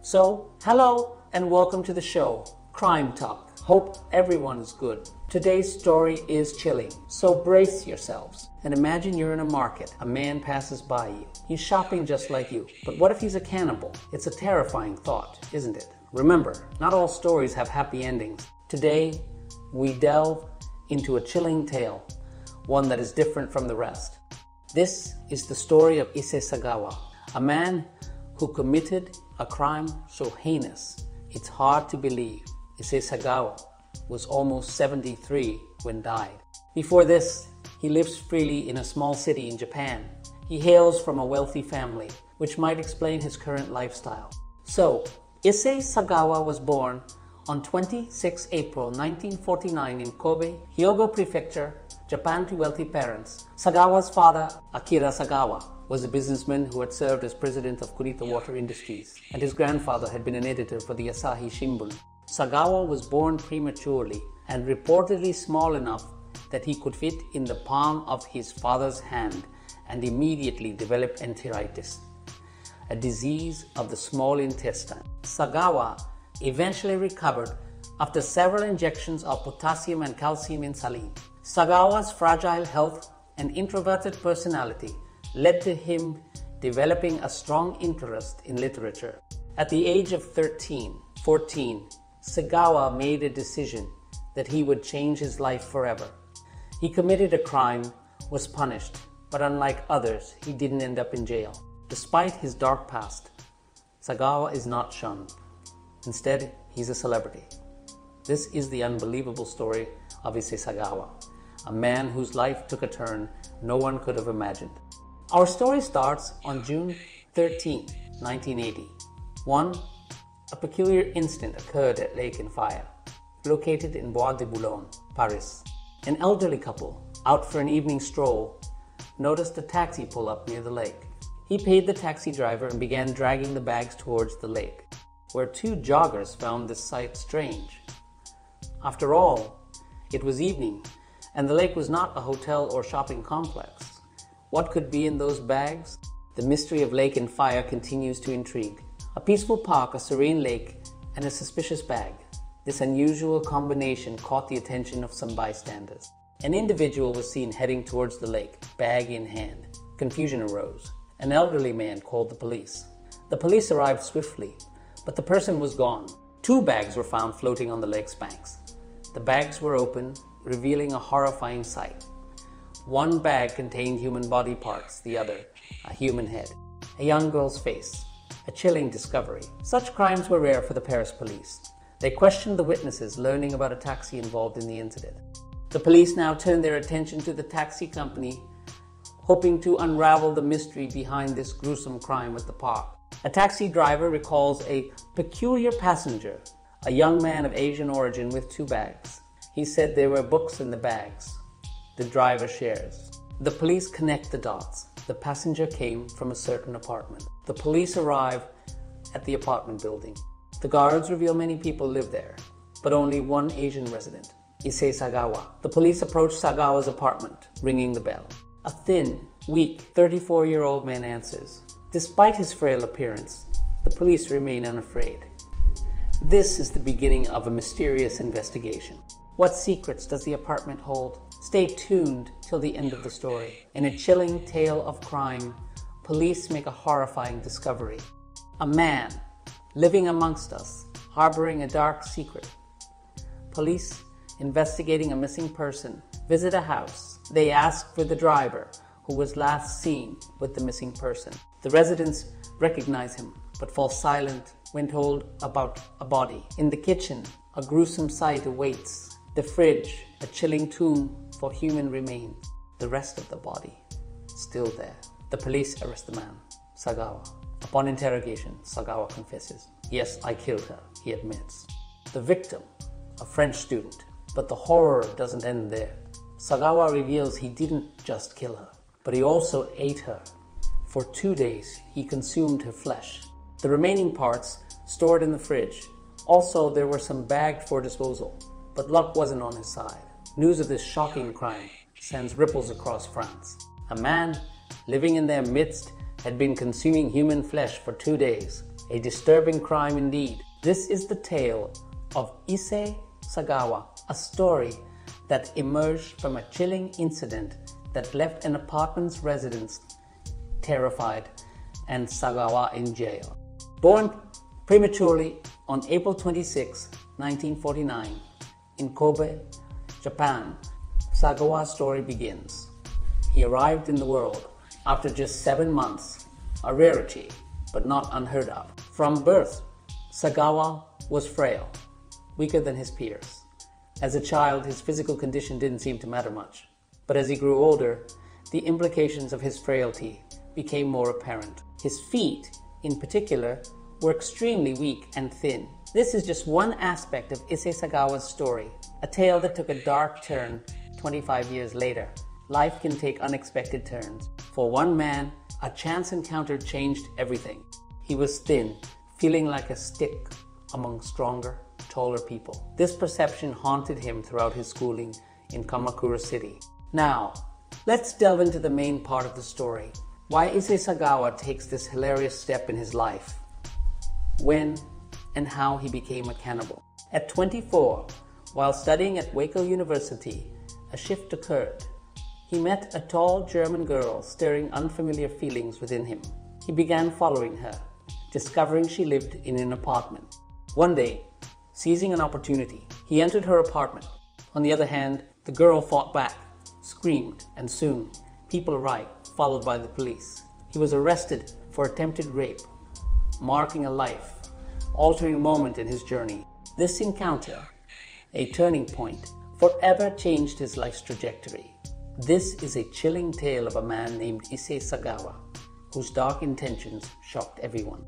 So, hello and welcome to the show, Crime Talk. Hope everyone is good. Today's story is chilling, so brace yourselves. And imagine you're in a market. A man passes by you. He's shopping just like you. But what if he's a cannibal? It's a terrifying thought, isn't it? Remember, not all stories have happy endings. Today, we delve into a chilling tale, one that is different from the rest. This is the story of Issei Sagawa, a man who committed a crime so heinous, it's hard to believe. Issei Sagawa was almost 73 when died. Before this, he lives freely in a small city in Japan. He hails from a wealthy family, which might explain his current lifestyle. So, Issei Sagawa was born on 26 April 1949 in Kobe, Hyogo Prefecture, Japan to wealthy parents. Sagawa's father, Akira Sagawa, was a businessman who had served as president of Kurita Water Industries, and his grandfather had been an editor for the Asahi Shimbun. Sagawa was born prematurely and reportedly small enough that he could fit in the palm of his father's hand and immediately developed enteritis, a disease of the small intestine. Sagawa eventually recovered after several injections of potassium and calcium in saline. Sagawa's fragile health and introverted personality led to him developing a strong interest in literature. At the age of 14, Sagawa made a decision that he would change his life forever. He committed a crime, was punished, but unlike others, he didn't end up in jail. Despite his dark past, Sagawa is not shunned. Instead, he's a celebrity. This is the unbelievable story of Issei Sagawa, a man whose life took a turn no one could have imagined. Our story starts on June 13, 1980. A peculiar incident occurred at Lake and Fire, located in Bois de Boulogne, Paris. An elderly couple, out for an evening stroll, noticed a taxi pull up near the lake. He paid the taxi driver and began dragging the bags towards the lake, where two joggers found this sight strange. After all, it was evening, and the lake was not a hotel or shopping complex. What could be in those bags? The mystery of Lake and Fire continues to intrigue. A peaceful park, a serene lake, and a suspicious bag. This unusual combination caught the attention of some bystanders. An individual was seen heading towards the lake, bag in hand. Confusion arose. An elderly man called the police. The police arrived swiftly, but the person was gone. Two bags were found floating on the lake's banks. The bags were open, revealing a horrifying sight. One bag contained human body parts, the other, a human head. A young girl's face. A chilling discovery. Such crimes were rare for the Paris police. They questioned the witnesses, learning about a taxi involved in the incident. The police now turned their attention to the taxi company, hoping to unravel the mystery behind this gruesome crime at the park. A taxi driver recalls a peculiar passenger, a young man of Asian origin with two bags. He said there were books in the bags. The driver shares. The police connect the dots. The passenger came from a certain apartment. The police arrive at the apartment building. The guards reveal many people live there, but only one Asian resident, Issei Sagawa. The police approach Sagawa's apartment, ringing the bell. A thin, weak, 34-year-old man answers. Despite his frail appearance, the police remain unafraid. This is the beginning of a mysterious investigation. What secrets does the apartment hold? Stay tuned till the end of the story. In a chilling tale of crime, police make a horrifying discovery. A man living amongst us, harboring a dark secret. Police investigating a missing person visit a house. They ask for the driver who was last seen with the missing person. The residents recognize him but fall silent when told about a body. In the kitchen, a gruesome sight awaits. The fridge, a chilling tomb for human remains. The rest of the body, still there. The police arrest the man, Sagawa. Upon interrogation, Sagawa confesses. Yes, I killed her, he admits. The victim, a French student. But the horror doesn't end there. Sagawa reveals he didn't just kill her, but he also ate her. For 2 days, he consumed her flesh. The remaining parts stored in the fridge. Also, there were some bagged for disposal. But luck wasn't on his side. News of this shocking crime sends ripples across France. A man living in their midst had been consuming human flesh for 2 days. A disturbing crime indeed. This is the tale of Issei Sagawa, a story that emerged from a chilling incident that left an apartment's residents terrified and Sagawa in jail. Born prematurely on April 26, 1949, in Kobe, Japan, Sagawa's story begins. He arrived in the world after just 7 months, a rarity, but not unheard of. From birth, Sagawa was frail, weaker than his peers. As a child, his physical condition didn't seem to matter much. But as he grew older, the implications of his frailty became more apparent. His feet, in particular, were extremely weak and thin. This is just one aspect of Issei Sagawa's story, a tale that took a dark turn 25 years later. Life can take unexpected turns. For one man, a chance encounter changed everything. He was thin, feeling like a stick among stronger, taller people. This perception haunted him throughout his schooling in Kamakura City. Now, let's delve into the main part of the story. Why Issei Sagawa takes this hilarious step in his life. When and how he became a cannibal. At 24, while studying at Waco University, a shift occurred. He met a tall German girl stirring unfamiliar feelings within him. He began following her, discovering she lived in an apartment. One day, seizing an opportunity, he entered her apartment. On the other hand, the girl fought back, screamed, and soon, people arrived, followed by the police. He was arrested for attempted rape, marking a life-altering moment in his journey. This encounter, a turning point, forever changed his life's trajectory. This is a chilling tale of a man named Issei Sagawa, whose dark intentions shocked everyone.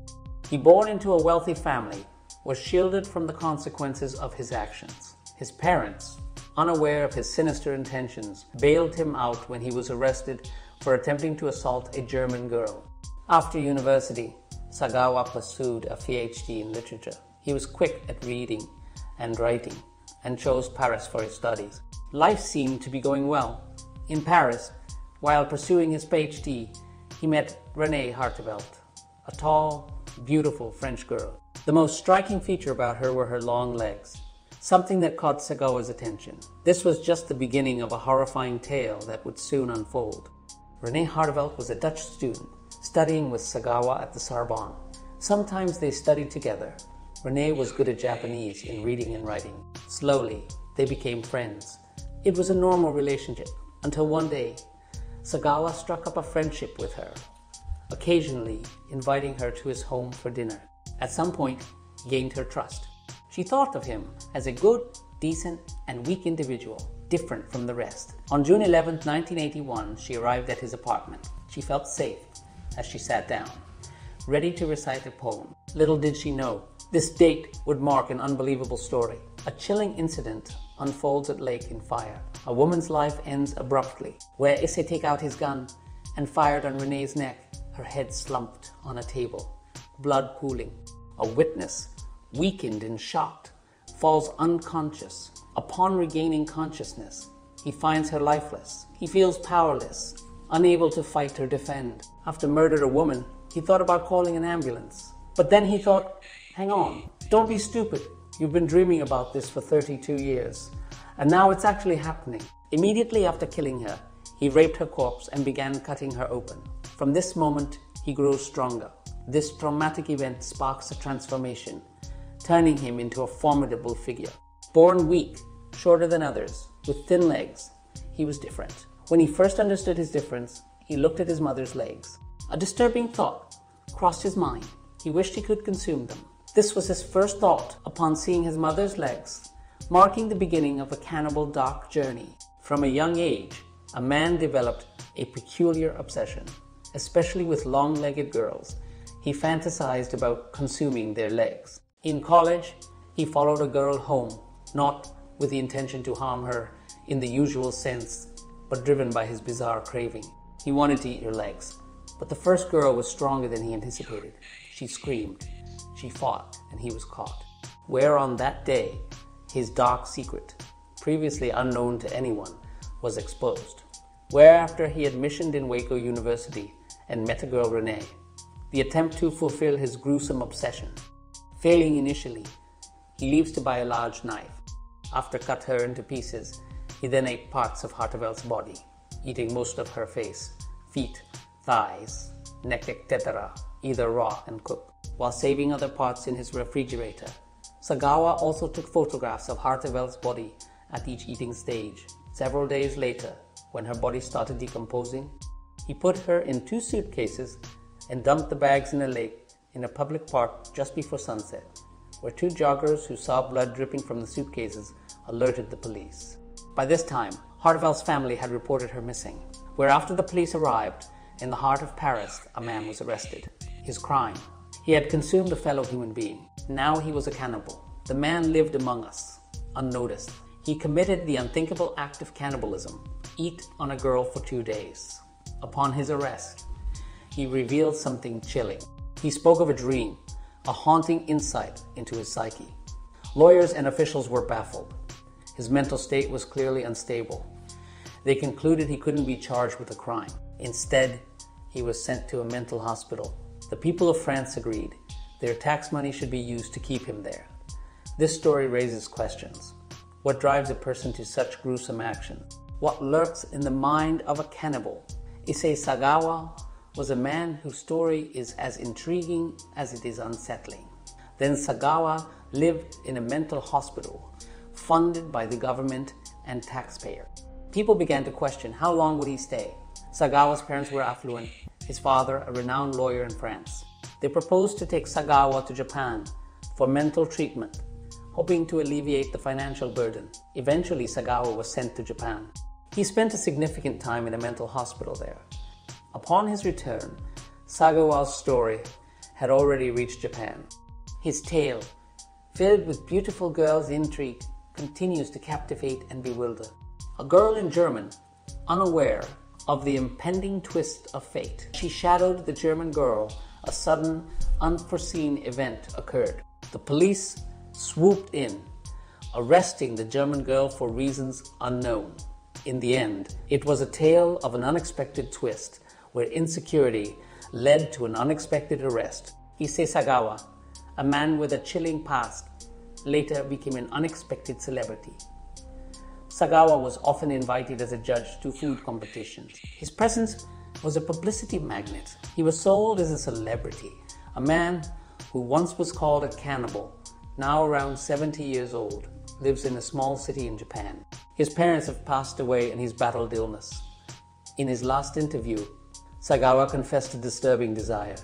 He, born into a wealthy family, was shielded from the consequences of his actions. His parents, unaware of his sinister intentions, bailed him out when he was arrested for attempting to assault a German girl. After university, Sagawa pursued a PhD in literature. He was quick at reading and writing and chose Paris for his studies. Life seemed to be going well. In Paris, while pursuing his PhD, he met Renee Hartevelt, a tall, beautiful French girl. The most striking feature about her were her long legs, something that caught Sagawa's attention. This was just the beginning of a horrifying tale that would soon unfold. Renee Hartevelt was a Dutch student, studying with Sagawa at the Sorbonne. Sometimes they studied together. Renee was good at Japanese in reading and writing. Slowly, they became friends. It was a normal relationship, until one day, Sagawa struck up a friendship with her, occasionally inviting her to his home for dinner. At some point, he gained her trust. She thought of him as a good, decent, and weak individual, different from the rest. On June 11, 1981, she arrived at his apartment. She felt safe as she sat down, ready to recite a poem. Little did she know, this date would mark an unbelievable story. A chilling incident unfolds at Lake in Fire. A woman's life ends abruptly, where Issei took out his gun and fired on Renee's neck, her head slumped on a table, blood pooling. A witness, weakened and shocked, falls unconscious. Upon regaining consciousness, he finds her lifeless. He feels powerless, unable to fight or defend. After murdering a woman, he thought about calling an ambulance. But then he thought, hang on, don't be stupid. You've been dreaming about this for 32 years, and now it's actually happening. Immediately after killing her, he raped her corpse and began cutting her open. From this moment, he grows stronger. This traumatic event sparks a transformation, turning him into a formidable figure. Born weak, shorter than others, with thin legs, he was different. When he first understood his difference, he looked at his mother's legs. A disturbing thought crossed his mind. He wished he could consume them. This was his first thought upon seeing his mother's legs, marking the beginning of a cannibal dark journey. From a young age, a man developed a peculiar obsession, especially with long-legged girls. He fantasized about consuming their legs. In college, he followed a girl home, not with the intention to harm her in the usual sense, but driven by his bizarre craving. He wanted to eat her legs, but the first girl was stronger than he anticipated. She screamed, she fought, and he was caught. Where on that day, his dark secret, previously unknown to anyone, was exposed. Where after he had missioned in Waco University and met a girl, Renee, the attempt to fulfill his gruesome obsession. Failing initially, he leaves to buy a large knife. After cut her into pieces, he then ate parts of Hartevelt's body, eating most of her face, feet, thighs, neck, etc., either raw and cooked, while saving other parts in his refrigerator. Sagawa also took photographs of Hartevelt's body at each eating stage. Several days later, when her body started decomposing, he put her in 2 suitcases and dumped the bags in a lake in a public park just before sunset, where 2 joggers who saw blood dripping from the suitcases alerted the police. By this time, Hartevelt's family had reported her missing, where after the police arrived, in the heart of Paris, a man was arrested. His crime: he had consumed a fellow human being. Now he was a cannibal. The man lived among us, unnoticed. He committed the unthinkable act of cannibalism: eat on a girl for 2 days. Upon his arrest, he revealed something chilling. He spoke of a dream, a haunting insight into his psyche. Lawyers and officials were baffled. His mental state was clearly unstable. They concluded he couldn't be charged with a crime. Instead, he was sent to a mental hospital. The people of France agreed. Their tax money should be used to keep him there. This story raises questions. What drives a person to such gruesome action? What lurks in the mind of a cannibal? Issei Sagawa was a man whose story is as intriguing as it is unsettling. Then Sagawa lived in a mental hospital, funded by the government and taxpayer. People began to question how long would he stay. Sagawa's parents were affluent, his father a renowned lawyer in France. They proposed to take Sagawa to Japan for mental treatment, hoping to alleviate the financial burden. Eventually, Sagawa was sent to Japan. He spent a significant time in a mental hospital there. Upon his return, Sagawa's story had already reached Japan. His tale, filled with beautiful girls' intrigue, continues to captivate and bewilder. A girl in German, unaware of the impending twist of fate, she shadowed the German girl. A sudden, unforeseen event occurred. The police swooped in, arresting the German girl for reasons unknown. In the end, it was a tale of an unexpected twist, where insecurity led to an unexpected arrest. Issei Sagawa, a man with a chilling past, later became an unexpected celebrity. Sagawa was often invited as a judge to food competitions. His presence was a publicity magnet. He was sold as a celebrity, a man who once was called a cannibal, now around 70 years old, lives in a small city in Japan. His parents have passed away and he's battled illness. In his last interview, Sagawa confessed a disturbing desire.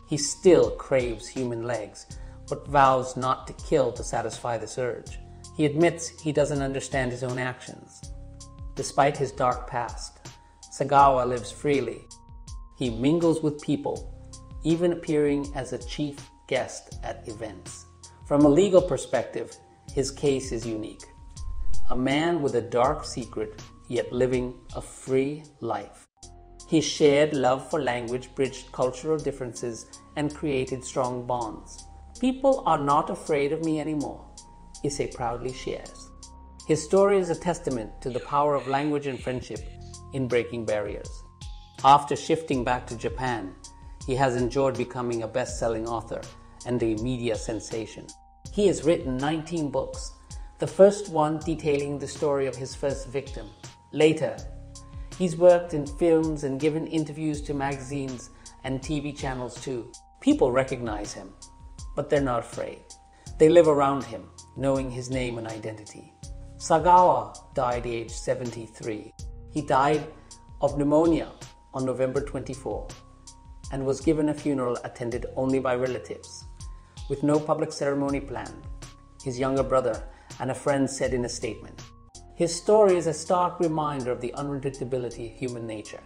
He still craves human legs, but vows not to kill to satisfy this urge. He admits he doesn't understand his own actions. Despite his dark past, Sagawa lives freely. He mingles with people, even appearing as a chief guest at events. From a legal perspective, his case is unique. A man with a dark secret, yet living a free life. His shared love for language bridged cultural differences and created strong bonds. People are not afraid of me anymore, Issei proudly shares. His story is a testament to the power of language and friendship in breaking barriers. After shifting back to Japan, he has enjoyed becoming a best-selling author and a media sensation. He has written 19 books, the first one detailing the story of his first victim. Later, he's worked in films and given interviews to magazines and TV channels too. People recognize him, but they're not afraid. They live around him, knowing his name and identity. Sagawa died aged 73. He died of pneumonia on November 24 and was given a funeral attended only by relatives, with no public ceremony planned, his younger brother and a friend said in a statement. His story is a stark reminder of the unpredictability of human nature.